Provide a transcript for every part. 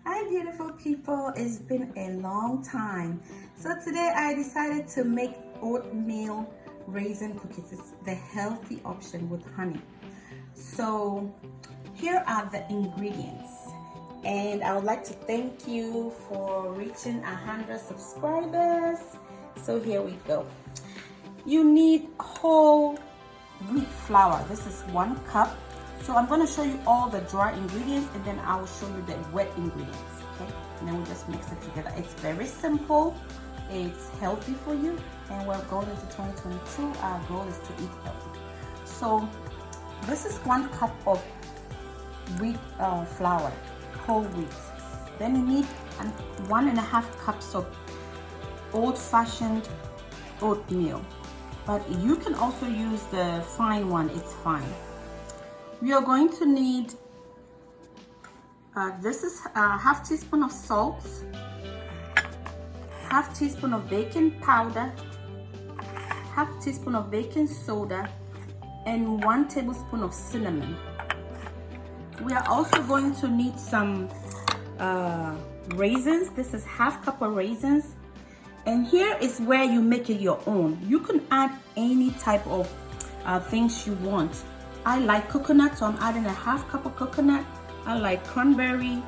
Hi beautiful people, it's been a long time. So today I decided to make oatmeal raisin cookies. It's the healthy option with honey. So here are the ingredients. And I would like to thank you for reaching 100 subscribers. So here we go. You need whole wheat flour. This is 1 cup. So I'm going to show you all the dry ingredients and then I will show you the wet ingredients, okay? And then we'll just mix it together. It's very simple, it's healthy for you, and we're going into 2022. Our goal is to eat healthy. So this is 1 cup of wheat flour, whole wheat. Then you need 1.5 cups of old-fashioned oatmeal, but you can also use the fine one, it's fine. We are going to need, this is a half teaspoon of salt, half teaspoon of baking powder, half teaspoon of baking soda, and 1 tablespoon of cinnamon. We are also going to need some raisins. This is half cup of raisins. And here is where you make it your own. You can add any type of things you want. I like coconut, so I'm adding a half cup of coconut. I like cranberry,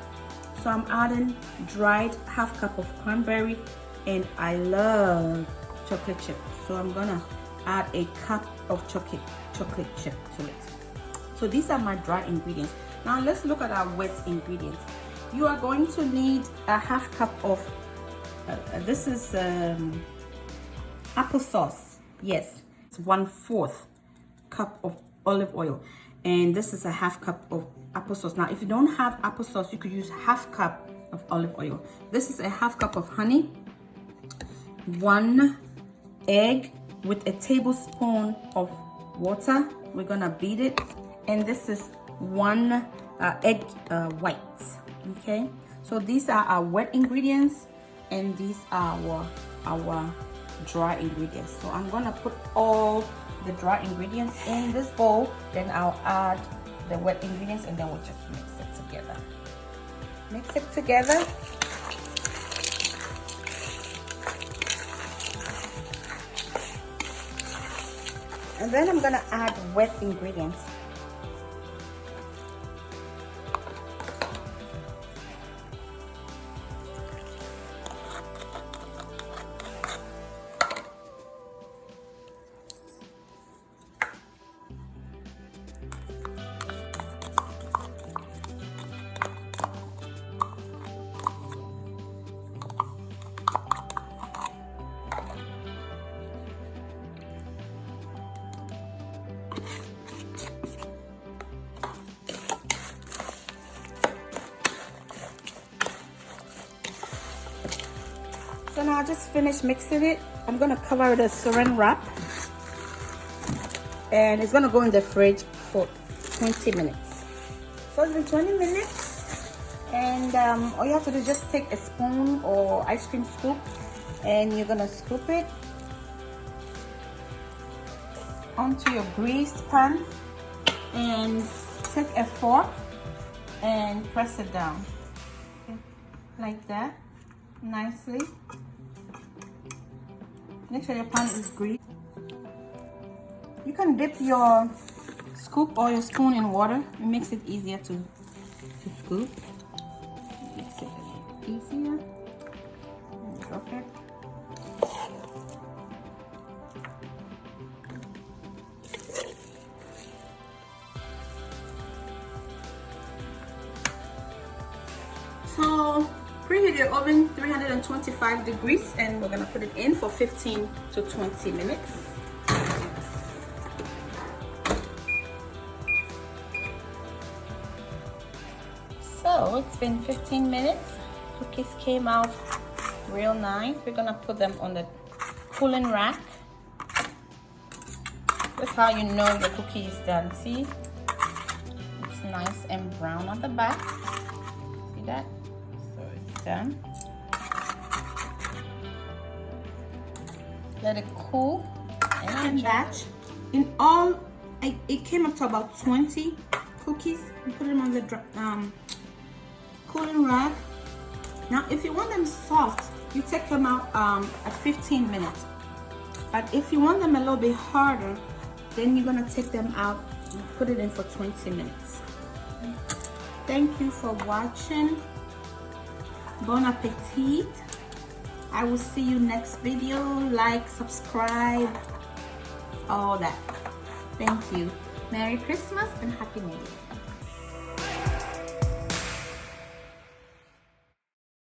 so I'm adding dried half cup of cranberry. And I love chocolate chip, so I'm gonna add a cup of chocolate chip to it. So these are my dry ingredients. Now let's look at our wet ingredients. You are going to need a half cup of, this is applesauce. Yes, it's 1/4 cup of olive oil, and this is a half cup of applesauce. Now if you don't have applesauce, you could use half cup of olive oil. This is a half cup of honey, 1 egg with a tablespoon of water. We're gonna beat it, and this is 1 egg white. Okay, so these are our wet ingredients and these are our dry ingredients. So I'm gonna put all the dry ingredients in this bowl, then I'll add the wet ingredients, and then we'll just mix it together. Mix it together. And then I'm gonna add wet ingredients. So now I just finished mixing it. I'm gonna cover it with a saran wrap, and it's gonna go in the fridge for 20 minutes. So it's been 20 minutes, and all you have to do is just take a spoon or ice cream scoop, and you're gonna scoop it onto your greased pan, and take a fork and press it down, okay, like that, nicely. Make sure your pan is greased. You can dip your scoop or your spoon in water. It makes it easier to scoop. Makes it a little easier. And drop it. So preheat your oven 325 degrees, and we're gonna put it in for 15 to 20 minutes. So it's been 15 minutes. Cookies came out real nice. We're gonna put them on the cooling rack. That's how you know the cookie is done. See? It's nice and brown on the back. See that? So it's done. Let it cool. And batch. In all, it came up to about 20 cookies. We put them on the cooling rack Now, if you want them soft, you take them out at 15 minutes. But if you want them a little bit harder, then you're gonna take them out and put it in for 20 minutes. Thank you for watching. Bon appetit. I will see you next video. Like, subscribe, all that. Thank you. Merry Christmas and Happy New Year.